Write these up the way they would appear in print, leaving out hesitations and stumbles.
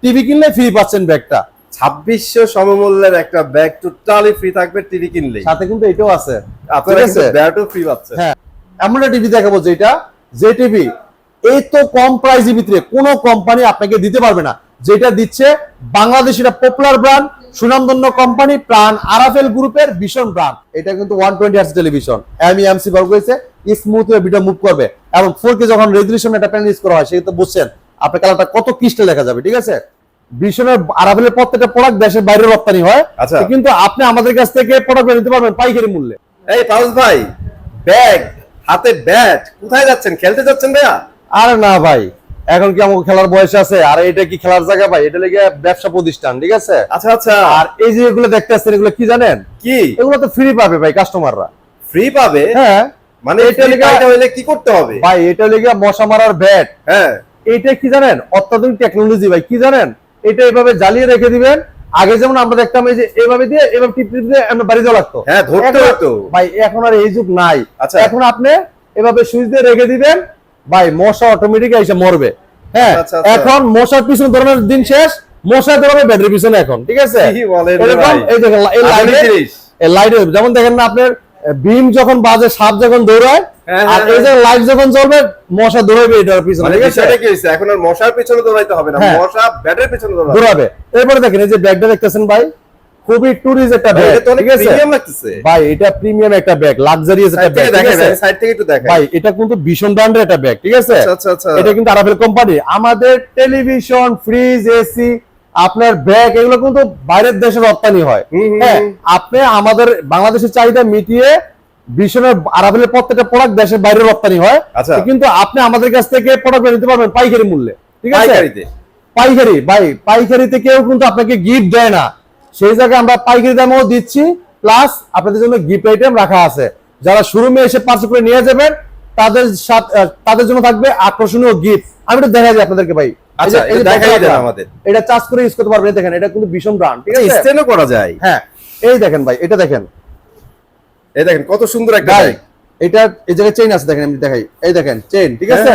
TV কিনলে free পাচ্ছেন ব্যাগটা। 2600 সমমূল্যের একটা ব্যাগ টোটালি ফ্রি থাকবে টিভি কিনলে। সাথে কিন্তু এটাও আছে, আপনারা কিন্তু ব্যাগও ফ্রি পাচ্ছেন। হ্যাঁ, এমন একটা টিভি দেখাবো যেটা যে টিভি এই তো কম প্রাইসের ভিতরে কোনো কোম্পানি আপনাকে দিতে পারবে না, যেটা দিচ্ছে বাংলাদেশের পপুলার ব্র্যান্ড, সুনামধন্য কোম্পানি প্রাণ আরাফেল গ্রুপের ভীষণ ব্র্যান্ড। এটা কিন্তু 120 হার্টজ টেলিভিশন, এমসি বর্গ হয়েছে, স্মুথ হয়ে ভিডিও মুভ করবে এবং 4K যখন রেজোলিউশন একটা প্যানেল ইউজ করা হয় সেটা তো বুঝছেন আপনার কালারটা কত ক্রিস্টাল দেখা যাবে। ঠিক আছে, ভীষণের আরাফেলের প্রত্যেকটা প্রোডাক্ট দেশের বাইরে রপ্তানি হয়, কিন্তু আপনি আমাদের কাছ থেকে প্রোডাক্ট নিতে পারবেন পাইকারি মূল্যে। এই ফাউজ ভাই, ব্যাগ হাতে ব্যাট, কোথায় যাচ্ছেন? খেলতে যাচ্ছেন ভাইয়া? আরে না ভাই, এখন কি আমার খেলার বয়স আছে? আর এটা কি খেলার জায়গা ভাই? এটা লেগে ব্যবসা প্রতিষ্ঠান। ঠিক আছে, আচ্ছা আচ্ছা। আর এই যে এগুলো দেখতে আসছেন, এগুলো কি জানেন? কি? এগুলো তো ফ্রি পাবে ভাই কাস্টমাররা। ফ্রি পাবে? হ্যাঁ, মানে এটা হইলে কি করতে হবে ভাই? এটা লেগে মশা মারার ব্যাট। হ্যাঁ, এটা কি জানেন? অত্যাধুনিক টেকনোলজি ভাই। কি জানেন? এটা এভাবে জ্বালিয়ে রেখে দিবেন। আগে যেমন আমরা দেখতাম এই যে এভাবে দিয়ে এভাবে টিপ টিপ দিয়ে আমরা বাড়ি যাওয়া লাগতো, হ্যাঁ ধরতে হতো ভাই। এখন আর এই যুগ নাই। আচ্ছা, এখন আপনি এভাবে সুইচ দিয়ে রেখে দিবেন ভাই, মশা অটোমেটিক এসে মরবে। হ্যাঁ, এখন মশার পিছনে ধরানোর দিন শেষ, মশা ধরবে ব্যাটারির পিছনে এখন। ঠিক আছে, এই দেখেন এই লাইট যেমন দেখেন না আপনার বিম যখন বাজে, সাপ যখন দৌড়ায়, আর এই যে লাইট যখন জ্বলবে মশা দৌড়াবে এটার পিছনে। ঠিক আছে, কি হইছে? এখন আর মশার পিছনে দৌড়াইতে হবে না, মশা ব্যাটের পিছনে দৌড়াবে। এরপরে দেখেন এই যে ব্যাগটা দেখতেছেন ভাই, খুবই টুরিস্ট একটা ব্যাগ। ঠিক আছে, প্রিমিয়াম লাগতেছে ভাই, এটা প্রিমিয়াম একটা ব্যাগ, লাক্সারিয়াস একটা ব্যাগ। ঠিক আছে, সাইড থেকে একটু দেখাই ভাই, এটা কিন্তু ভীষণ ব্র্যান্ডের একটা ব্যাগ। ঠিক আছে, আচ্ছা আচ্ছা। এটা কিন্তু আরাফেল কোম্পানি। আমাদের টেলিভিশন, ফ্রিজ, এসি, আপনার ব্যাগ, এগুলো কিন্তু বাইরের দেশে রপ্তানি হয়। হ্যাঁ, আপনি আমাদের বাংলাদেশের চাহিদা মিটিয়ে ভীষণের আরাফেলের প্রত্যেকটা প্রোডাক্ট দেশের বাইরে রপ্তানি হয়, কিন্তু আপনি আমাদের কাছ থেকে প্রোডাক্ট নিতে পারবেন পাইকারি মূল্যে। ঠিক আছে, পাইকারি ভাই, পাইকারিতে কেউ কিন্তু আপনাকে গিফট দেয় না, সেই জায়গায় আমরা পাইকারি দামেও দিচ্ছি, প্লাস আপনাদের জন্য গিফট আইটেম রাখা আছে। যারা শোরুমে এসে পার্সেল করে নিয়ে যাবেন তাদের সাথে তাদের জন্য থাকবে আকর্ষণীয় গিফট। আমি একটু দেখাই দিই আপনাদেরকে ভাই। আচ্ছা, এটা দেখাই দেন আমাদের। এটা চার্জ করে ইউজ করতে পারবেন। দেখেন, এটা কিন্তু ভীষণ ব্র্যান্ড। ঠিক আছে, স্টেনও করা যায়। হ্যাঁ, এই দেখেন ভাই, এটা দেখেন, এই দেখেন কত সুন্দর একটা ব্যাগ। এটা এই জায়গায় চেইন আছে, দেখেন আমি দেখাই। এই দেখেন চেইন। ঠিক আছে,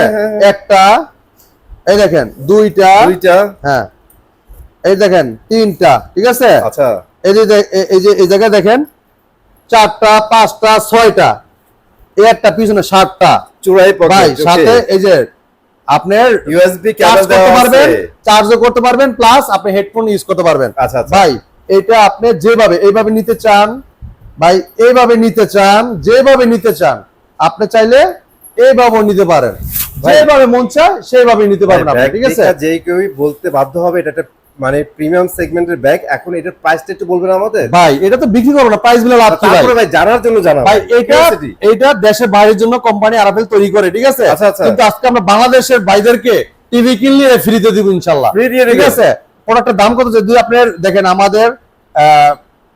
একটা, এই দেখেন দুইটা, হ্যাঁ, এই দেখেন তিনটা। ঠিক আছে, আচ্ছা, এই যে এই জায়গায় দেখেন চারটা, পাঁচটা, ছয়টা, এই একটা পিছনে সাতটা চূড়াই ভাই। সাথে এই যে আপনার ইউএসবি কেবল করতে পারবেন, চার্জও করতে পারবেন, প্লাস আপনি হেডফোন ইউজ করতে পারবেন। আচ্ছা ভাই, এটা আপনি যেভাবে এইভাবে নিতে চান ভাই, এইভাবে নিতে চান, যেভাবে নিতে চান, আপনি চাইলে এইভাবে নিতে পারেন, যেভাবে মন চায় সেইভাবে নিতে পারবেন আপনি। ঠিক আছে, যে কেউ বলতে বাধ্য হবে এটা একটা মানে প্রিমিয়াম সেগমেন্টের ব্যাগ। এখন এটার প্রাইসটা একটু বলবেন আমাদের? ভাই, এটা তো বিক্রি করব না, প্রাইস গুলো লাভ কি ভাই? ভাই জানার জন্য জানাবো ভাই, এটা দেশের বাইরের জন্য কোম্পানি আরাফেল তৈরি করে। ঠিক আছে, কিন্তু আজকে আমরা বাংলাদেশের বাইরেকে টিভি কিনলে ফ্রিতে দিব ইনশাআল্লাহ। ঠিক আছে, প্রোডাক্টের দাম কত? যদি আপনি দেখেন আমাদের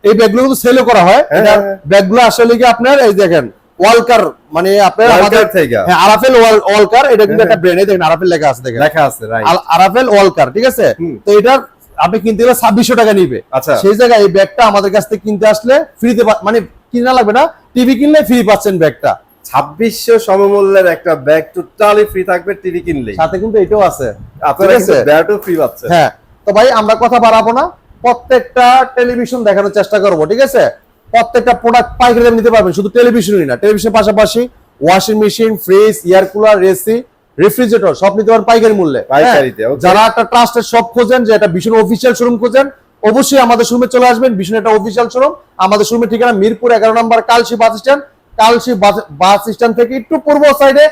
এই ব্যাগগুলো কিন্তু সেলও করা হয়। এটা ব্যাগগুলো আসলে কি আপনার এই দেখেন ওয়ালকার, মানে আপনার আমাদের আরাফেল ওয়ালকার, এটা কিন্তু একটা ব্র্যান্ড। দেখেন আরাফেল লেখা আছে, দেখেন লেখা আছে আরাফেল ওয়ালকার। ঠিক আছে, তো এটা আপনি কিনতে গেলে 2600 টাকা নিবে। সেই জায়গায় এই ব্যাগটা আমাদের কাছ থেকে কিনতে আসলে ফ্রিতে, মানে কিনা লাগবে না, টিভি কিনলে ফ্রি পাচ্ছেন ব্যাগটা। 2600 সমমূল্যের একটা ব্যাগ টোটালি ফ্রি থাকবে টিভি কিনলে। সাথে কিন্তু এটাও আছে, আপনারা কিন্তু ব্যাগও ফ্রি পাচ্ছেন। হ্যাঁ, তো ভাই আমরা কথা বাড়াবো না, প্রত্যেকটা টেলিভিশন দেখানোর চেষ্টা করব। ঠিক আছে, প্রত্যেকটা প্রোডাক্ট পাইকারি দামে নিতে পারবেন, শুধু টেলিভিশনই না, টেলিভিশনের পাশাপাশি washing machine, fridge, air cooler, AC, refrigerator সব নিতে পারেন পাইকারি মূল্যে। যারা একটা ট্রাস্টেড শপ খোঁজেন, যে একটা ভীষণ অফিসিয়াল শোরুম খোঁজেন, অবশ্যই আমাদের শোরুমে চলে আসবেন। ভীষণ একটা অফিসিয়াল শোরুম। আমাদের শোরুমের ঠিকানা মিরপুর 11 নম্বর Kalshi bus stand. Kalshi bus stand থেকে একটু পূর্ব সাইডে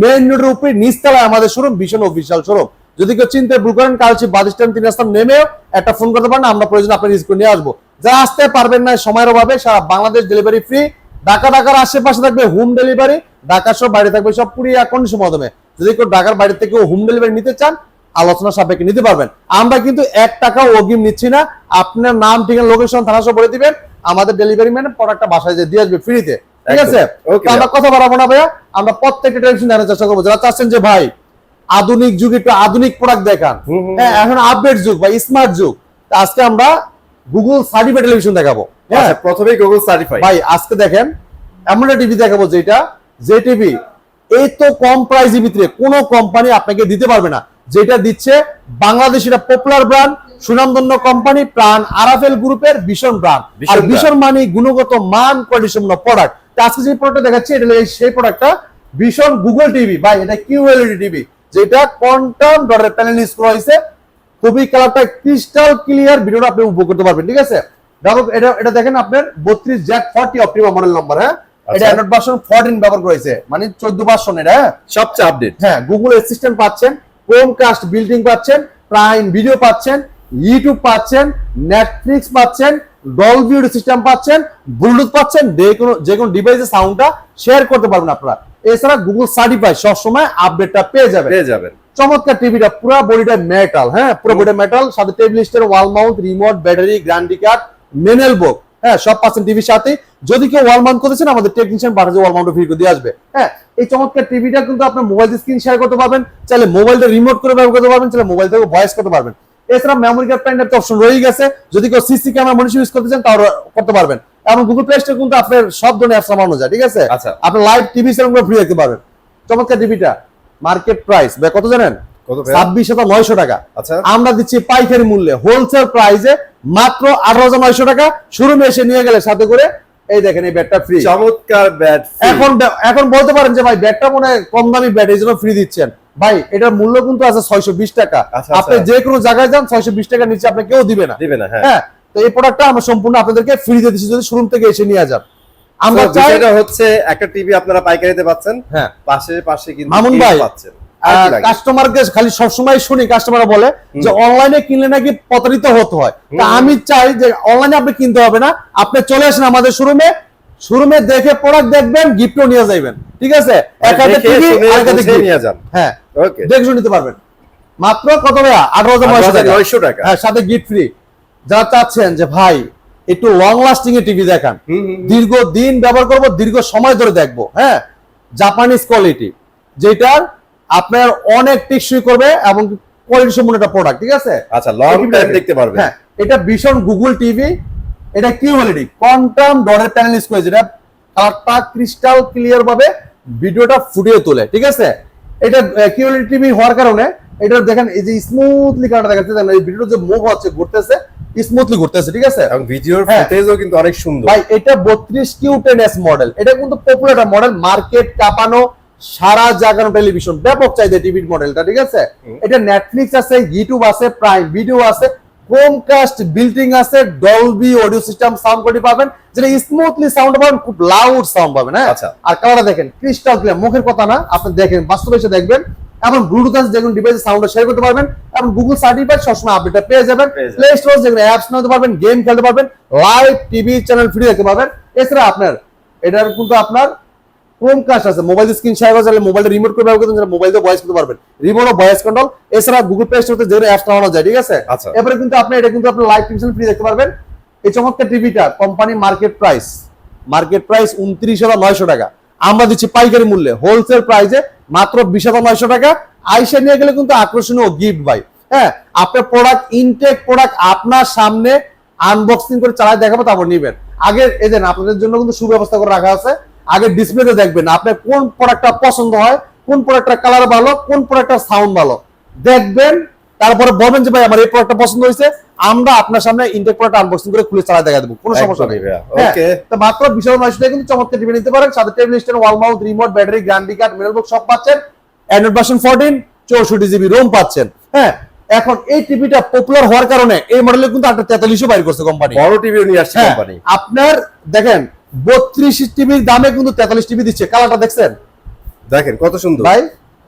মেইন রোডের উপরে নিচতলায় আমাদের শোরুম, ভীষণ অফিসিয়াল শোরুম। যদি কেউ চিনতে ভুল করেন, কালশি বাস স্ট্যান্ড 3 রাস্তা নেমেও একটা ফোন করতে পারেন, আমরা প্রয়োজন আপনার রিসিভ করে নিয়ে আসবো। যারা আসতে পারবেন না সময়ের অভাবে, সারা বাংলাদেশ ডেলিভারি ফ্রি। ঢাকার আশেপাশে থাকবে হোম ডেলিভারি, ঢাকা সব বাইরে থাকবে সব কুরিয়ার কন্ডিশনের মাধ্যমে। যদি কেউ ঢাকার বাইরে থেকে হোম ডেলিভারি নিতে চান, আলোচনা সাপেক্ষে নিতে পারবেন। আমরা কিন্তু 1 টাকাও অগ্রিম নিচ্ছি না। আপনার নাম, ঠিকানা, লোকেশন, থানা সব বলে দিবেন, আমাদের ডেলিভারি ম্যান প্রোডাক্টটা বাসায় দিয়ে আসবে ফ্রিতে। ঠিক আছে, আমরা কথা বাড়াবো না ভাইয়া, আমরা প্রত্যেকটা টেলিভিশন দেখানোর চেষ্টা করবো। যারা চাচ্ছেন যে ভাই আধুনিক যুগ, একটু আধুনিক প্রোডাক্ট দেখান, হ্যাঁ এখন আপডেট যুগ বা স্মার্ট যুগ, আজকে আমরা গুগল সার্টিফাইড টেলিভিশন দেখাবো। হ্যাঁ, প্রথমেই গুগল সার্টিফাইড ভাই। আজকে দেখেন এমন একটা টিভি দেখাবো যেটা, যে টিভি এই তো কম প্রাইসের ভিতরে কোনো কোম্পানি আপনাকে দিতে পারবে না, যেটা দিচ্ছে বাংলাদেশ, এটা পপুলার ব্র্যান্ড, সুনামধন্য কোম্পানি, প্রাণ আরাফেল গ্রুপের ভীষণ ব্র্যান্ড। আর ভীষণ মানে গুণগত মান, কোয়ালিটি সম্পন্ন প্রোডাক্ট। আজকে যে প্রোডাক্টটা দেখাচ্ছি এটা সেই প্রোডাক্টটা ভীষণ গুগল টিভি ভাই, এটা কিউএলইডি টিভি, যেটা কোয়ান্টাম ডটের প্যানেল ইউজ করা হয়েছে। খুবই কালারটা ক্রিস্টাল ক্লিয়ার, ভিডিওটা আপনি উপভোগ করতে পারবেন। ঠিক আছে, দেখো এটা দেখেন আপনার 32Z40 অপটিমা মডেল নাম্বার। হ্যাঁ, এটা অ্যান্ড্রয়েড ভার্সন 14 ব্যবহার করেছে, মানে 14 ভার্সন এটা। হ্যাঁ, সবচেয়ে আপডেট। হ্যাঁ, গুগল অ্যাসিস্ট্যান্ট পাচ্ছেন, ক্রোমকাস্ট বিল্ডিং পাচ্ছেন, প্রাইম ভিডিও পাচ্ছেন, ইউটিউব পাচ্ছেন, নেটফ্লিক্স পাচ্ছেন, ডলবি অডিও সিস্টেম পাচ্ছেন, ব্লুটুথ পাচ্ছেন, যে কোনো ডিভাইসে সাউন্ডটা শেয়ার করতে পারবেন আপনারা। এছাড়া গুগল সার্টিফাই, সবসময় আপডেটটা পেয়ে যাবেন। চমৎকার টিভিটা, পুরো বডিটা মেটাল। হ্যাঁ, পুরো বডিটা মেটাল, সাথে table stand, wall mount, remote, battery, guarantee card, manual বুক। হ্যাঁ, সব পাচ্ছেন টিভির সাথে। যদি কেউ ওয়াল মাউন্ট করেছেন, আমাদের টেকনিশিয়ান পাঠাচ্ছে ওয়াল মাউন্ট ফ্রি করে দিয়ে আসবে। হ্যাঁ, এই চমৎকার টিভিটা কিন্তু আপনার মোবাইল স্ক্রিন শেয়ার করতে পারবেন, চাইলে মোবাইলটা রিমোট করে ব্যবহার করতে পারবেন, চাইলে মোবাইল থেকে ভয়েস করতে পারবেন। এছাড়া memory card pen drive option রয়ে গেছে, যদি কেউ সিসি ক্যামেরা মনিটর ইউজ করতে চান তাও করতে পারবেন। এবং গুগল প্লে স্টোরে কিন্তু আপনার সব ধরনের অ্যাপস নামানো যায়। ঠিক আছে, আপনি লাইভ টিভি চ্যানেলগুলো ফ্রি দেখতে পারবেন। চমৎকার টিভিটা মার্কেট প্রাইস ভাই কত জানেন? 26,900 টাকা। আমরা দিচ্ছি পাইকারি মূল্যে, হোলসেল প্রাইসে মাত্র 18,900 টাকা। শোরুমে এসে নিয়ে গেলে সাথে করে এই দেখেন এই ব্যাটটা ফ্রি। চমৎকার ব্যাট। এখন বলতে পারেন যে ভাই ব্যাটটা মনে হয় কম দামি ব্যাট, এই জন্য ফ্রি দিচ্ছেন। ভাই এটার মূল্য কিন্তু আছে 620 টাকা। আপনি যে কোনো জায়গায় যান 620 টাকার নিচে আপনি কেউ দিবে না। হ্যাঁ, তো এই প্রোডাক্টটা আমরা সম্পূর্ণ আপনাদেরকে ফ্রি দিয়ে দিচ্ছি যদি শোরুম থেকে এসে নিয়ে যান। আমরা চাই এটা হচ্ছে একটা টিভি আপনারা পাইকারিতে পাচ্ছেন, হ্যাঁ, পাশে কিন্তু মামুন ভাই পাচ্ছেন। কাস্টমারকে খালি সবসময় শুনি কাস্টমাররা বলে যে অনলাইনে কিনলে নাকি প্রতারিত হতে হয়। তা আমি চাই যে অনলাইনে আপনি কিনতে হবে না, আপনি চলে আসেন আমাদের শোরুমে দেখে প্রোডাক্ট দেখবেন, গিফটও নিয়ে যাবেন। ঠিক আছে, নিয়ে যান। হ্যাঁ, ওকে, দেখে নিতে পারবেন। মাত্র কত ভাইয়া? 18,900 টাকা। হ্যাঁ, সাথে গিফট ফ্রি। যারা চাচ্ছেন যে ভাই একটু লং লাস্টিং এ টিভি দেখান, দীর্ঘদিন ব্যবহার করব, দীর্ঘ সময় ধরে দেখবো, হ্যাঁ, জাপানিজ কোয়ালিটি, যেটার আপনার অনেক টেকসই করবে এবং কোয়ালিটি সম্পন্ন একটা প্রোডাক্ট। ঠিক আছে, আচ্ছা, লং টাইম দেখতে পারবেন। হ্যাঁ, এটা ভীষণ গুগল টিভি, এটা কিউএলইডি কোয়ান্টাম ডটের প্যানেল ইউজ করেছে, এটা কালারটা ক্রিস্টাল ক্লিয়ার ভাবে ভিডিওটা ফুটিয়ে তোলে। ঠিক আছে, এটা কিউএলইডি টিভি হওয়ার কারণে এটা দেখেন এই যে স্মুথলি কালারটা দেখাচ্ছে, এই ভিডিওর যে মুভ হচ্ছে ঘুরতেছে স্মুথলি ঘুরতেছে। ঠিক আছে, এবং ভিডিওর ফুটেজও কিন্তু অনেক সুন্দর ভাই। এটা 32Q10S মডেল, এটা কিন্তু পপুলার একটা মডেল, মার্কেট কাঁপানো, সারা জাগানো টেলিভিশন, ব্যাপক চাহিদা টিভির মডেলটা। ঠিক আছে, এটা নেটফ্লিক্স আছে, ইউটিউব আছে, প্রাইম ভিডিও আছে, ক্রোমকাস্ট বিল্ডিং আছে, Dolby audio system sound quality পাবেন, যেটা স্মুথলি সাউন্ড পাবেন, খুব লাউড সাউন্ড পাবেন। হ্যাঁ, আর কালারটা দেখেন ক্রিস্টাল ক্লিয়ার, মুখের কথা না, আপনি দেখেন বাস্তবে এসে দেখবেন। এবং ব্লুটুথ আছে, যে কোনো ডিভাইসে সাউন্ডটা শেয়ার করতে পারবেন, এবং গুগল সার্টিফাইড সবসময় আপডেটটা পেয়ে যাবেন। প্লে স্টোর যে কোনো অ্যাপস নিতে পারবেন, গেম খেলতে পারবেন, লাইভ টিভি চ্যানেল ফ্রি দেখতে পারবেন। এছাড়া আপনার এটার কিন্তু আপনার ক্রোমকাস্ট আছে, মোবাইল স্ক্রিন শেয়ার করা যায়, মোবাইলটা রিমোট করে ব্যবহার করতে, মোবাইল দিয়ে ভয়েস করতে পারবেন, রিমোট ও ভয়েস কন্ট্রোল। এছাড়া গুগল প্লে স্টোরে যে অ্যাপস নামানো যায়। ঠিক আছে, এবারে কিন্তু আপনি এটা কিন্তু আপনি লাইভ টিভি চ্যানেল ফ্রি দেখতে পারবেন। এই চমৎকার টিভিটা কোম্পানি মার্কেট প্রাইস 29,900 টাকা। আমরা দিচ্ছি পাইকারি মূল্যে, হোলসেল প্রাইসে মাত্র 20,900 টাকা। আইসা নিয়ে গেলে কিন্তু আকর্ষণীয় গিফট ভাই। হ্যাঁ, আপনার প্রোডাক্ট ইনটেক প্রোডাক্ট আপনার সামনে আনবক্সিং করে চালায় দেখাবো, তারপর নিবেন। আগে এদের আপনাদের জন্য কিন্তু সুব্যবস্থা করে রাখা আছে, আগে ডিসপ্লেতে দেখবেন আপনার কোন প্রোডাক্টটা পছন্দ হয়, কোন প্রোডাক্টটার কালার ভালো, কোন প্রোডাক্টটার সাউন্ড ভালো, দেখবেন, তারপরে বলবেন যে ভাই আমার এই প্রোডাক্টটা পছন্দ হয়েছে, আমরা আপনার সামনে ইনটেক প্রোডাক্ট আনবক্সিং করে খুলে চালায় দেখা দেবো, কোনো সমস্যা নেই। ওকে, তো মাত্র 20,900 টাকা কিন্তু চমৎকার টিভি নিতে পারেন, সাথে table stand, wall mount, remote, battery, guarantee card, manual বুক সব পাচ্ছেন। অ্যান্ড্রয়েড ভার্সন 14 64GB রোম পাচ্ছেন। হ্যাঁ, এখন এই টিভিটা পপুলার হওয়ার কারণে এই মডেলে কিন্তু একটা 43 বাইর করছে কোম্পানি, বড় টিভিও নিয়ে আসছে কোম্পানি। আপনার দেখেন 32 টিভির দামে কিন্তু 43 টিভি দিচ্ছে। কালারটা দেখছেন, দেখেন কত সুন্দর ভাই,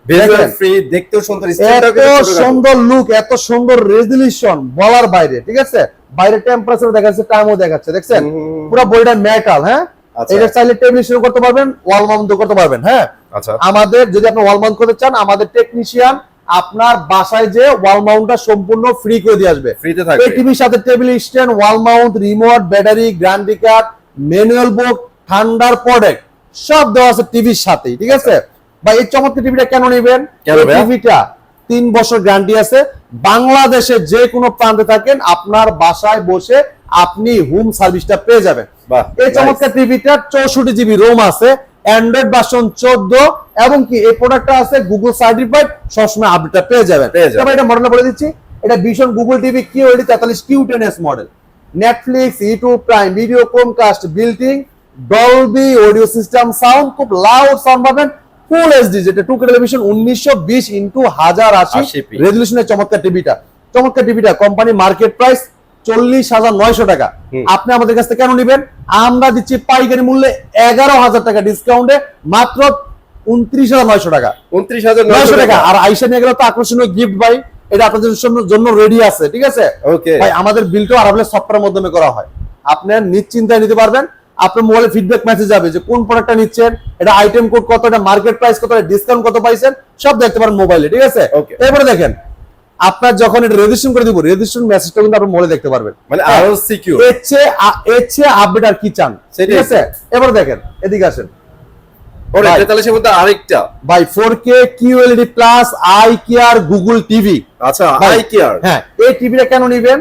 ভিজুয়াল ফ্রি, দেখতেও সুন্দর, এত সুন্দর লুক, এত সুন্দর রেজোলিউশন বলার বাইরে। ঠিক আছে, বাইরে টেম্পারেচার দেখাচ্ছে, টাইমও দেখাচ্ছে, দেখছেন পুরো বডিটা মেটাল। হ্যাঁ, এটা চাইলে টেবিল শুরু করতে পারবেন, ওয়াল মাউন্ট করতে পারবেন। হ্যাঁ, আচ্ছা, আমাদের যদি আপনি ওয়াল মাউন্ট করতে চান, আমাদের টেকনিশিয়ান আপনার বাসায় যে ওয়াল মাউন্টটা সম্পূর্ণ ফ্রি করে দিয়ে আসবে, ফ্রিতে থাকবে। এই টিভির সাথে table stand, wall mount, remote, battery, guarantee card, manual বুক, ঠান্ডার প্রোডাক্ট সব দেওয়া আছে টিভির সাথেই। ঠিক আছে ভাই, এই চমৎকার টিভিটা কেন নেবেন? টিভিটা 3 বছর গ্যারান্টি আছে, বাংলাদেশে যে কোনো প্রান্তে থাকেন আপনার বাসায় বসে আপনি হোম সার্ভিসটা পেয়ে যাবেন। এই চমৎকার টিভিটা 64GB রোম আছে, অ্যান্ড্রয়েড ভার্সন 14 এবং কি এই প্রোডাক্টটা আছে গুগল সার্টিফাইড, সবসময় আপডেটটা পেয়ে যাবেন। তবে এটা মডেলটা বলে দিচ্ছি, এটা ভীষণ Google TV QLED 43 Q10s model, Netflix, YouTube prime video, Chromecast, built-in Dolby audio system sound, খুব লাউড সাউন্ড পাবেন, ফুল এইচডি যেটা 2K টেলিভিশন 1920x1080 রেজোলিউশনের চমৎকার টিভিটা। চমৎকার টিভিটা কোম্পানি মার্কেট প্রাইস 40,900 টাকা। আপনি আমাদের কাছ থেকে কেন নেবেন? আমরা দিচ্ছি পাইকারি মূল্যে 11,000 টাকা ডিসকাউন্টে মাত্র 29,900 টাকা। 29,900 টাকা। আর আইসা নিয়ে গেলে তো আকর্ষণীয় গিফট ভাই, এটা আপনাদের জন্য রেডি আছে, ঠিক আছে? ওকে ভাই আমাদের বিলটাও আরাবলের সফটওয়্যারের মাধ্যমে করা হয়, আপনি নিশ্চিন্তায় নিতে পারবেন। আপনার মোবাইলে ফিডব্যাক মেসেজ যাবে যে কোন প্রোডাক্টটা নিচ্ছেন, এটা আইটেম কোড কত, এটা মার্কেট প্রাইস কত, এটা ডিসকাউন্ট কত পাইছেন, সব দেখতে পারেন মোবাইলে, ঠিক আছে? এরপরে দেখেন আপনার যখন এটা রেজিস্ট্রেশন করে দিব, রেজিস্ট্রেশন মেসেজটা কিন্তু আপনি মোবাইলে দেখতে পারবেন, মানে আরো সিকিউর। এর চেয়ে আপডেট আর কি চান, ঠিক আছে? এবারে দেখেন, এদিকে আসেন। ওরে 43 এর মধ্যে আরেকটা ভাই 4K QLED plus eye care Google TV. আচ্ছা, আই কেয়ার। হ্যাঁ, এই টিভিটা কেন নেবেন?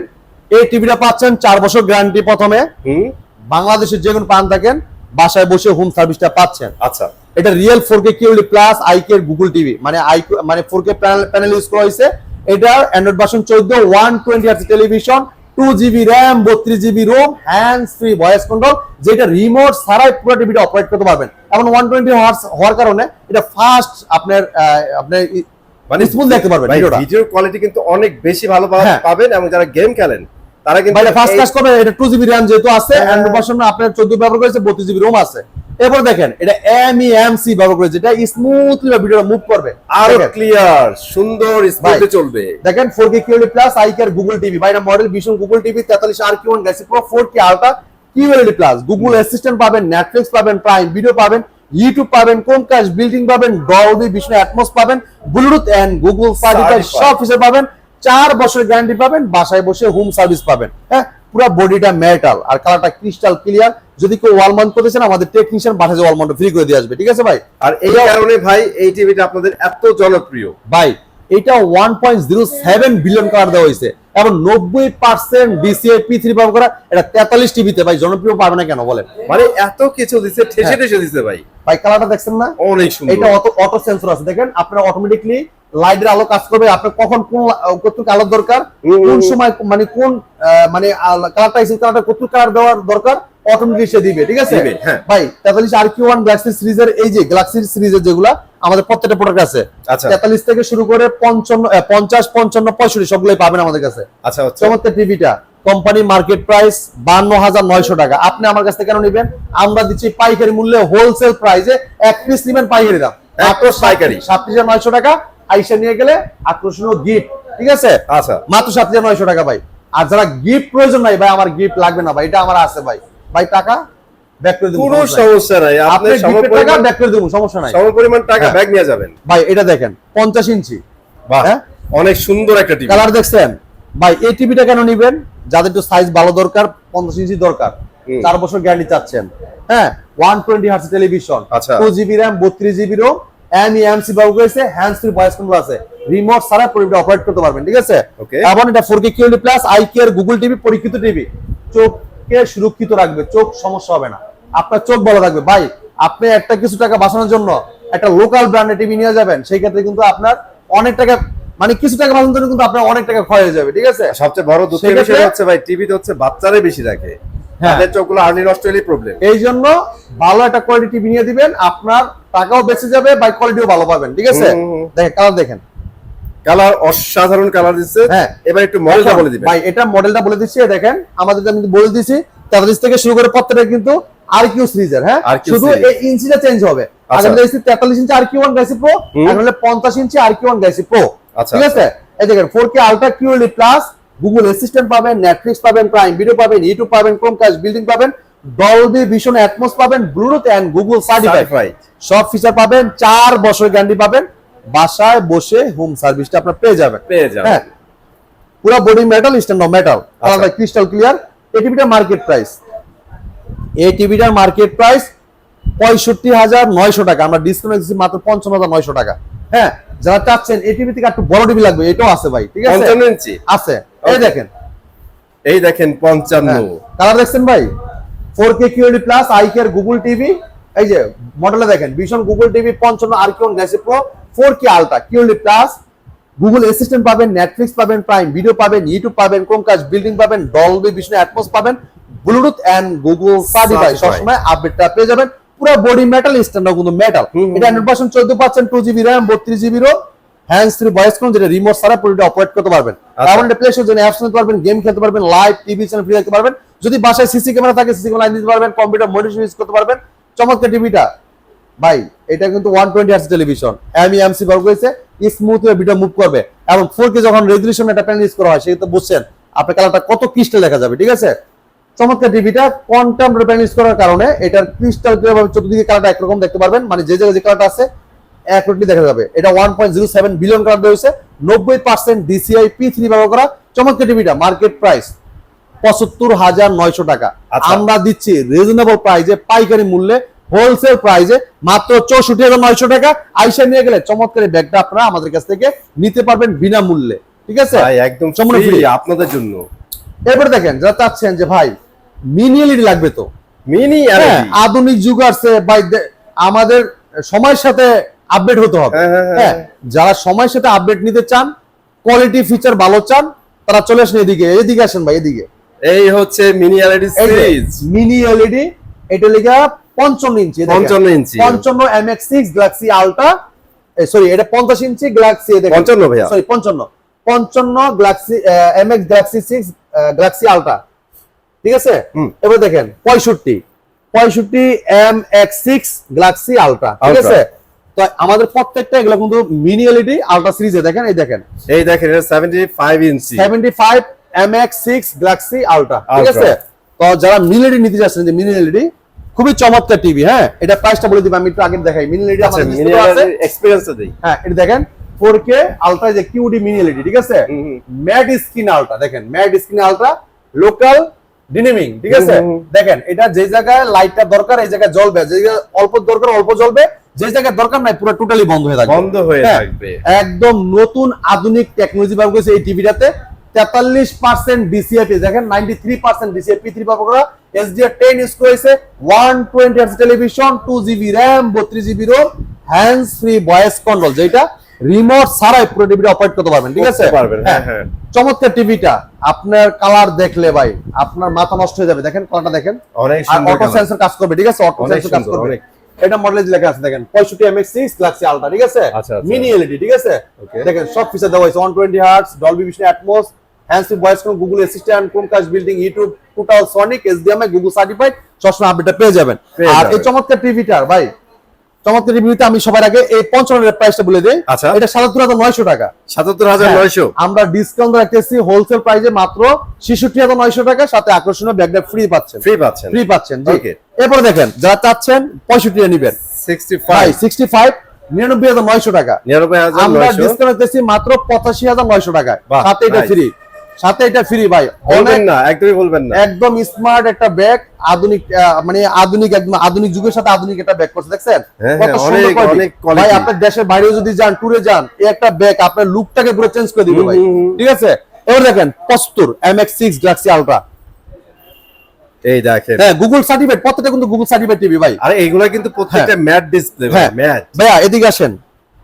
এই টিভিটা পাচ্ছেন 4 বছর গ্যারান্টি প্রথমে, বাংলাদেশের যে কোনো প্রান্ত থাকেন বাসায় বসে হোম সার্ভিসটা পাচ্ছেন। আচ্ছা, এটা real 4K QLED plus eye care Google TV, মানে 4K প্যানেল ইউজ করা হয়েছে। এটা Android version 14 120Hz television, 2GB RAM 32GB ROM, hands free voice control, যেটা রিমোট ছাড়াই পুরো টিভিটা অপারেট করতে পারবেন। এবং 120Hz হওয়ার কারণে এটা ফাস্ট আপনার মানে স্মুথ দেখতে পারবেন। ভিডিও কোয়ালিটি কিন্তু অনেক বেশি ভালো পাবেন, এবং যারা গেম খেলেন তারা কিন্তু এটা ফাস্ট কাজ করবে। এটা 2GB RAM যেহেতু আছে, অ্যান্ড্রয়েড ভার্সন আপনার 14 ব্যবহার করেছে, 32GB ROM আছে। এরপর দেখেন এটা MEMC ব্যবহার করেছে, যেটা স্মুথলি ভিডিওটা মুভ করবে, আরো ক্লিয়ার সুন্দর স্মুথলি চলবে। দেখেন 4K QLED plus eye care Google TV, বাইরে মডেল ভীষণ Google TV 43 RQ1 Galaxy pro 4K ultra QLED plus, Google assistant পাবেন, নেটফ্লিক্স পাবেন, প্রাইম ভিডিও পাবেন, ইউটিউব পাবেন, ক্রোমকাস্ট, বিল্ট-ইন পাবেন, ডলবি ভিশন অ্যাটমস পাবেন, ব্লুটুথ এন্ড গুগল সার্টিফাইড সব feature পাবেন, 4 বছরের গ্যারান্টি পাবেন, বাসায় বসে হোম সার্ভিস পাবেন। হ্যাঁ, পুরো বডিটা মেটাল আর কালারটা ক্রিস্টাল ক্লিয়ার। যদি কেউ ওয়াল মাউন্ট করতেছেন, আমাদের টেকনিশিয়ান বাসায় ওয়াল মাউন্ট ফ্রি করে দিয়ে আসবে, ঠিক আছে ভাই? আর এই কারণে ভাই এই টিভিটা আপনাদের এত জনপ্রিয় ভাই। এটা 1.07 বিলিয়ন কালার দেওয়া হয়েছে এবং 90% DCI P3 ব্যবহার করা। এটা 43 টিভিতে ভাই জনপ্রিয় পারবে না কেন বলেন? মানে এত কিছু দিছে, ঠেসে ঠেসে দিছে ভাই। ভাই কালারটা দেখছেন না, অনেক সুন্দর। এটা অটো সেন্সর আছে, দেখেন আপনার অটোমেটিকলি লাইটের আলো কাজ করবে, আপনার কখন কতটুকু আলো দরকার, কোন সময় মানে কোন কালারটা এসে কালারটা কতটুকু কালার দেওয়ার দরকার অটোমেটিকলি সে দিবে, ঠিক আছে ভাই? 43 RQ1 গ্যালাক্সি সিরিজের, এই যে গ্যালাক্সি সিরিজের যেগুলা আমাদের প্রত্যেকটা প্রোডাক্ট আছে, 43 থেকে শুরু করে 50, 55, 65 সবগুলাই পাবেন আমাদের কাছে। আচ্ছা, চমৎকার টিভিটা কোম্পানি মার্কেট প্রাইস 52,900 টাকা। আপনি আমার কাছ থেকে কেন নেবেন? আমরা দিচ্ছি পাইকারি মূল্যে, হোলসেল প্রাইসে, এক পিস নেবেন পাইকারি দাম মাত্র পাইকারি 37,900 টাকা। আইসা নিয়ে গেলে আকর্ষণীয় গিফট, ঠিক আছে? আচ্ছা, মাত্র 37,900 টাকা ভাই। আর যারা গিফট প্রয়োজন নাই, ভাই আমার গিফট লাগবে না ভাই, এটা আমার আছে ভাই, ভাই টাকা ব্যাক করে দেব, কোনো সমস্যা নাই। আপনি টাকা ব্যাক করে দেব, সমস্যা নাই, সমপরিমাণ টাকা ব্যাক নিয়ে যাবেন ভাই। এটা দেখেন 50 ইঞ্চি, বাহ, অনেক সুন্দর একটা টিভি। কালার দেখছেন ভাই? এই টিভিটা কেন নেবেন? যাদের একটু সাইজ ভালো দরকার, 50 ইঞ্চি দরকার, 4 বছর গ্যারান্টি চাচ্ছেন। হ্যাঁ, 120Hz television, 2GB RAM 32GB ROM, MEMC ব্যবহার করেছে, হ্যান্ডস ফ্রি ভয়েস কন্ট্রোল আছে, রিমোট ছাড়া পুরোটা অপারেট করতে পারবেন, ঠিক আছে? এবং এটা 4K QLED plus eye care Google TV, পরীক্ষিত টিভি, চোখকে সুরক্ষিত রাখবে, চোখ সমস্যা হবে না, আপনার চোখ ভালো থাকবে। ভাই আপনি একটা কিছু টাকা বাঁচানোর জন্য একটা লোকাল ব্র্যান্ডের টিভি নিয়ে যাবেন, সেই ক্ষেত্রে কিন্তু আপনার অনেক টাকা, মানে কিছু টাকা বাঁচানোর জন্য কিন্তু আপনার অনেক টাকা ক্ষয় হয়ে যাবে, ঠিক আছে? সবচেয়ে বড় দুঃখের বিষয় হচ্ছে ভাই, টিভিতে হচ্ছে বাচ্চারা বেশি রাখে, তাদের চোখগুলো আর্লি নষ্ট হলেই প্রবলেম। এই জন্য ভালো একটা কোয়ালিটি টিভি নিয়ে দিবেন, আপনার টাকাও বেঁচে যাবে, বাই কোয়ালিটিও ভালো পাবেন, ঠিক আছে? দেখেন কালার, দেখেন কালার অসাধারণ কালার দিচ্ছে। এবার একটু মডেলটা বলে দিবেন ভাই। এটা মডেলটা বলে দিচ্ছি, দেখেন আমাদের আমি বলে দিচ্ছি 43 থেকে শুরু করে প্রত্যেকটা কিন্তু RQ সিরিজের। হ্যাঁ, শুধু এই ইঞ্চিটা চেঞ্জ হবে। আগে দিয়েছি 43 ইঞ্চি RQ1 গ্যালাক্সি প্রো, এখন হলো 50 ইঞ্চি RQ1 গ্যালাক্সি প্রো, ঠিক আছে? এই দেখেন 4K ultra QLED plus, Google assistant পাবেন, নেটফ্লিক্স পাবেন, প্রাইম ভিডিও পাবেন, ইউটিউব পাবেন, ক্রোমকাস্ট, বিল্ট-ইন পাবেন, ডলবি ভিশন অ্যাটমস পাবেন, ব্লুটুথ এন্ড গুগল সার্টিফাইড সব ফিচার পাবেন, 4 বছরের গ্যারান্টি পাবেন, বাসায় বসে হোম সার্ভিসটা আপনারা পেয়ে যাবেন। হ্যাঁ, পুরো body metal, stand metal, colour crystal clear. এই টিভিটার মার্কেট প্রাইস, 65,900 টাকা, আমরা ডিসকাউন্ট দিচ্ছি মাত্র 55,900 টাকা। হ্যাঁ, যারা চাচ্ছেন এই টিভি থেকে একটু বড় টিভি লাগবে, এটাও আছে ভাই, ঠিক আছে? 55 ইঞ্চি আছে, এই দেখেন 55। কালার দেখছেন ভাই? 4K QLED plus eye care Google TV, এই যে মডেলে দেখেন ভিশন গুগল টিভি 55 আর্কিওন galaxy pro 4K ultra QLED plus, Google assistant পাবেন, নেটফ্লিক্স পাবেন, প্রাইম ভিডিও পাবেন, ইউটিউব পাবেন, ক্রোমকাস্ট বিল্ডিং পাবেন, ডলবি ভিশন অ্যাটমস পাবেন, ব্লুটুথ এন্ড গুগল সার্টিফাই সবসময় আপডেটটা পেয়ে যাবেন। পুরো বডি মেটাল, স্ট্যান্ডার্ড কিন্তু মেটাল। এটা 100% 14% 2GB RAM 32GB ROM, hands free voice control, যেটা রিমোট ছাড়া পুরোটা অপারেট করতে পারবেন। তারপরে প্লে স্টোর জন্য অ্যাপস নিতে পারবেন, গেম খেলতে পারবেন, লাইভ টিভি চ্যানেল ফ্রি দেখতে পারবেন। যদি বাসায় সিসি ক্যামেরা থাকে সিসি ক্যামেরা দিতে পারবেন, কম্পিউটার মনিটর ইউজ করতে পারবেন। চমৎকার টিভিটা ভাই, এটা কিন্তু 120 হার্টজ টেলিভিশন, এমসি ব্যবহার করেছে, স্মুথ ওয়ে ভিডিও মুভ করবে এবং 4K যখন রেজোলিউশন একটা প্যানেল ইউজ করা হয় সেটা তো বুঝছেন আপনার কালারটা কত ক্রিস্টাল দেখা যাবে, ঠিক আছে। চমৎকার টিভিটা কোয়ান্টাম প্যানেল ইউজ করার কারণে এটার ক্রিস্টাল ভাবে চতুর্দিকে কালারটা একরকম দেখতে পারবেন, মানে যে জায়গায় যে কালারটা আছে অ্যাকুরেটলি দেখা যাবে। এটা 1.07 বিলিয়ন কালার হয়েছে, 90% DCI P3 ব্যবহার করা। চমৎকার টিভিটা মার্কেট প্রাইস 75,900 টাকা, আমরা দিচ্ছি রিজনেবল প্রাইসে, পাইকারি মূল্যে, হোলসেল প্রাইসে মাত্র 64,900 টাকা। আইসা নিয়ে গেলে চমৎকার এই ব্যাগটা আপনারা আমাদের কাছ থেকে নিতে পারবেন বিনামূল্যে, ঠিক আছে ভাই একদম ফ্রি আপনাদের জন্য। এরপরে দেখেন যারা চাচ্ছেন যে ভাই মিনি এলইডি লাগবে, তো মিনি আধুনিক যুগ আসছে ভাই, আমাদের সময়ের সাথে আপডেট হতে হবে। হ্যাঁ, যারা সময়ের সাথে আপডেট নিতে চান, কোয়ালিটি ফিচার ভালো চান, তারা চলে আসেন এদিকে, এদিকে আসেন ভাই, এদিকে। এই হচ্ছে mini LED series, mini LED, এটা লেখা 55 ইঞ্চি, 55 MX6 গ্যালাক্সি আলট্রা, সরি এটা 50 ইঞ্চি গ্যালাক্সি, 55 ভাইয়া, sorry 55 Galaxy MX Galaxy 6 Galaxy ultra, ঠিক আছে। এবার দেখেন 65 MX6 গ্যালাক্সি আলট্রা, ঠিক আছে। তো আমাদের প্রত্যেকটা এগুলো কিন্তু মিনি এলইডি আলট্রা সিরিজে দেখেন, এই দেখেন এটা 75 ইঞ্চি 75 MX6 গ্যালাক্সি আলট্রা, ঠিক আছে। তো যারা মিনি এলইডি নিতে যাচ্ছেন, যে মিনি এলইডি খুবই চমৎকার টিভি, হ্যাঁ এটা প্রাইসটা বলে দিই, আমি একটু আগে দেখাই। মিনি এলইডি আমাদের মিনি এলইডি এক্সপেরিয়েন্সটা দেই। হ্যাঁ এটা দেখেন 4K আলট্রা, যে কিউডি মিনি এলইডি, ঠিক আছে। ম্যাট স্ক্রিন আলট্রা, দেখেন ম্যাট স্ক্রিন আলট্রা, লোকাল ডিনেমিং, ঠিক আছে। দেখেন এটা যে জায়গায় লাইটটা দরকার এই জায়গায় জ্বলবে, যে জায়গায় অল্প দরকার অল্প জ্বলবে, যে জায়গায় দরকার নাই পুরো টোটালি বন্ধ হয়ে থাকবে। একদম নতুন আধুনিক টেকনোলজি ব্যবহার করেছে এই টিভিটাতে। 43% DCI, দেখেন 93% DCI P3 ব্যবহার করা, SDR10 ইউজ করেছে, 120 hertz television, 2GB RAM 32GB ROM, hands free voice control, যেটা রিমোট ছাড়াই পুরো টিভিটা অপারেট করতে পারবেন, ঠিক আছে। হ্যাঁ চমৎকার টিভিটা, আপনার কালার দেখলে ভাই আপনার মাথা নষ্ট হয়ে যাবে। দেখেন কালারটা দেখেন, অনেক সুন্দর, অটো সেন্সর কাজ করবে, ঠিক আছে, অটো সেন্সর কাজ করবে। এটা মডেল লেখা আছে দেখেন 65 MX6 গ্যালাক্সি আলট্রা, ঠিক আছে, মিনি এলইডি, ঠিক আছে। দেখেন সব ফিচার দেওয়া হয়েছে, 120 hertz, Dolby Vision atoms, hands free voice control, Google assistant, Chromecast building, YouTube, total Sonic, HDMI, Google certified, সবসময় আপডেটটা পেয়ে যাবেন। আর এই চমৎকার টিভিটার ভাই, চমৎকার টিভিতে আমি সবার আগে এই 55 এর প্রাইসটা বলে দেই। এটা 77,900 টাকা, 77,900। আমরা ডিসকাউন্ট রাখতেছি হোলসেল প্রাইসে মাত্র 66,900 টাকা, সাথে আকর্ষণীয় ব্যাগটা ফ্রি পাচ্ছেন, জি। এরপর দেখেন যারা চাচ্ছেন 65 এ নেবেন, 65 99,900 টাকা, আমরা ডিসকাউন্ট রাখতেছি মাত্র 85,900 টাকায়, সাথে এটা ফ্রি ভাই, বলবেন না, একদমই বলবেন না, একদম স্মার্ট একটা ব্যাগ, আধুনিক, মানে আধুনিক, একদম আধুনিক যুগের সাথে আধুনিক একটা ব্যাগ করছে, দেখছেন কত সুন্দর কোয়ালিটি ভাই। আপনার দেশের বাইরেও যদি যান, ট্যুরে যান, এই একটা ব্যাগ আপনার লুকটাকে পুরো চেঞ্জ করে দিবে ভাই, ঠিক আছে। এবার দেখেন 75 MX6 গ্যালাক্সি আলট্রা, এই দেখেন, হ্যাঁ গুগল সার্টিফাইড, প্রত্যেকটা কিন্তু গুগল সার্টিফাইড টিভি ভাই। আরে এইগুলা কিন্তু প্রত্যেকটা ম্যাট ডিসপ্লে ভাই, ম্যাট। ভাইয়া এদিকে আসেন,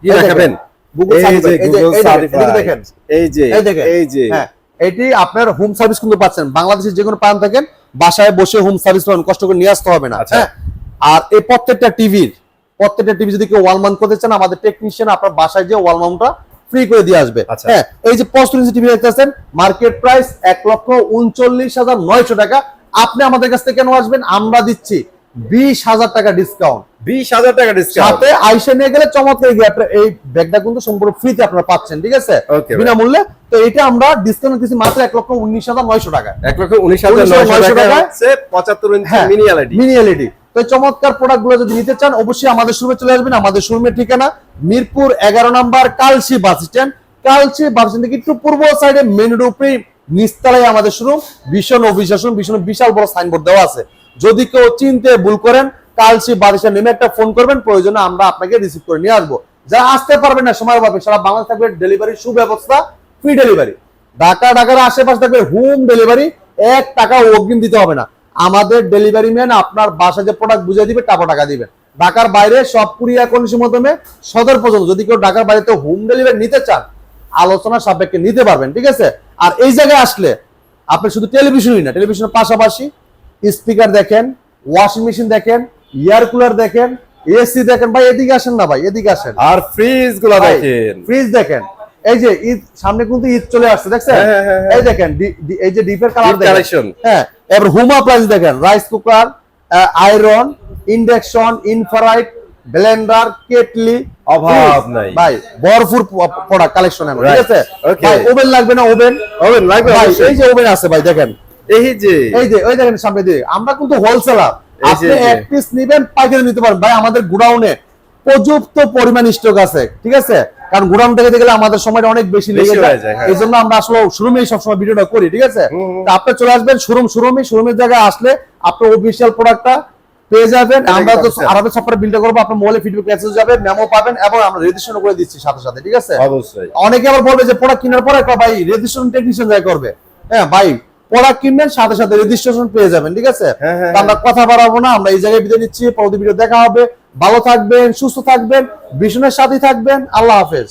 কি দেখাবেন, গুগল সার্টিফাইড, এই দেখেন, এই যে হ্যাঁ এটি আপনার হোম সার্ভিস কিন্তু পাচ্ছেন, বাংলাদেশের যে কোনো প্রান্ত থাকেন বাসায় বসে হোম সার্ভিস পাবেন, কষ্ট করে নিয়ে আসতে হবে না। হ্যাঁ, আর এই প্রত্যেকটা টিভি যদি কেউ ওয়াল মাউন্ট করতে চান, আমাদের টেকনিশিয়ান আপনার বাসায় যে ওয়াল মাউন্টটা ফ্রি করে দিয়ে আসবে। হ্যাঁ, এই যে 65 ইঞ্চি টিভি দেখতেছেন, মার্কেট প্রাইস 1,39,900 টাকা। আপনি আমাদের কাছ থেকে কেন আসবেন, আমরা দিচ্ছি 20,000 টাকা ডিসকাউন্ট, 20,000 টাকা ডিসকাউন্ট, সাথে আইসা নিয়ে গেলে চমৎকার এই ব্যাগটা কিন্তু সম্পূর্ণ ফ্রিতে আপনারা পাচ্ছেন, ঠিক আছে, বিনামূল্যে। তো এটা আমরা ডিসকাউন্ট দিচ্ছি মাত্র 1,19,900 টাকা, 1,19,900 টাকা হচ্ছে 75 ইঞ্চি মিনি এলইডি। তো চমৎকার প্রোডাক্ট গুলো যদি নিতে চান, অবশ্যই আমাদের শোরুমে চলে আসবেন। আমাদের শোরুমের ঠিকানা মিরপুর 11 নম্বর কালসি বাস স্ট্যান্ড, থেকে একটু পূর্ব সাইডে মেন রোড উপরে নিচতলায় আমাদের শোরুম, ভীষণ অভিশাসন, ভীষণ বিশাল বড় সাইনবোর্ড দেওয়া আছে। যদি কেউ চিনতে ভুল করেন, কালসি বাস স্ট্যান্ড নেমে একটা ফোন করবেন, প্রয়োজনে আমরা আপনাকে রিসিভ করে নিয়ে আসবো। যারা আসতে পারবেন না, সময় পাবে, সারা বাংলাদেশ থাকবে ডেলিভারি সুব্যবস্থা, ফ্রি ডেলিভারি। ঢাকার আশেপাশে থাকবে হোম ডেলিভারি, 1 টাকা অগ্রিম দিতে হবে না। আমাদের ডেলিভারি ম্যান আপনার বাসায় যে প্রোডাক্ট বুঝিয়ে দিবে টাকা টাকা দিবেন। ঢাকার বাইরে সব কুরিয়ার কন্ডিশনের মাধ্যমে সদর পর্যন্ত, যদি কেউ ঢাকার বাইরে হোম ডেলিভারি নিতে চান আলোচনা সাপেক্ষে নিতে পারবেন, ঠিক আছে। আর এই জায়গায় আসলে আপনি শুধু টেলিভিশনই না, টেলিভিশনের পাশাপাশি স্পিকার দেখেন, ওয়াশিং মেশিন দেখেন, এয়ার কুলার দেখেন, এসি দেখেন। ভাই এদিকে আসেন না, ভাই এদিকে আসেন। আর ফ্রিজ গুলো ভাই, দেখেন, ফ্রিজ দেখেন, এই যে ঈদ সামনে কিন্তু ঈদ চলে আসছে দেখছেন, হ্যাঁ, হ্যাঁ, হ্যাঁ। এই দেখেন এই যে ডিপের কালার Deep দেখেন, collection। হ্যাঁ। এবার হোম অ্যাপ্লায়েন্স দেখেন, rice cooker, iron, induction, infrared, Blender, kettle, অভাব নাই। ভাই ভরপুর প্রোডাক্ট কালেকশন ঠিক Right, আছে। okay। ভাই ওভেন লাগবে না? ওভেন ওভেন লাগবে ভাই, অবশ্যই। এই যে ওভেন আছে ভাই দেখেন, এই যে ওই দেখেন সামনে দিয়ে। আমরা কিন্তু হোলসেলার, এই যে, আপনি এই যে। এক পিস নিবেন পাইকারি নিতে পারেন। ভাই আমাদের গোডাউনে পর্যাপ্ত পরিমাণ স্টক আছে, ঠিক আছে। কারণ গোডাউন থেকে গেলে আমাদের সময়টা অনেক বেশি লেগে বেশি যায়, হয়ে যায়, হ্যাঁ। এই জন্য আমরা আসলে শোরুমেই সবসময় ভিডিওটা করি, ঠিক আছে। তা আপনি চলে আসবেন শোরুমের জায়গায় আসলে আপনার অফিসিয়াল প্রোডাক্টটা পেয়ে যাবেন। আমরা তো পাচ্ছেন। আরবে সফটওয়্যার বিলটা করবো, আপনার মোবাইলে ফিডব্যাক মেসেজ যাবে, মেমো পাবেন এবং আমরা রেজিস্ট্রেশন করে দিচ্ছি সাথে সাথে, ঠিক আছে। অবশ্যই। অনেকে আবার বলবে যে প্রোডাক্ট কেনার পরে ভাই রেজিস্ট্রেশন টেকনিশিয়ান যাই করবে। হ্যাঁ ভাই, প্রোডাক্ট কিনবেন সাথে সাথে রেজিস্ট্রেশন পেয়ে যাবেন, ঠিক আছে। হ্যাঁ, হ্যাঁ, তো আমরা কথা বাড়াবো না, আমরা এই জায়গায় বিদায় নিচ্ছি। পরবর্তী ভিডিও দেখা হবে। ভালো থাকবেন, সুস্থ থাকবেন, ভীষণের সাথে থাকবেন। আল্লাহ হাফেজ।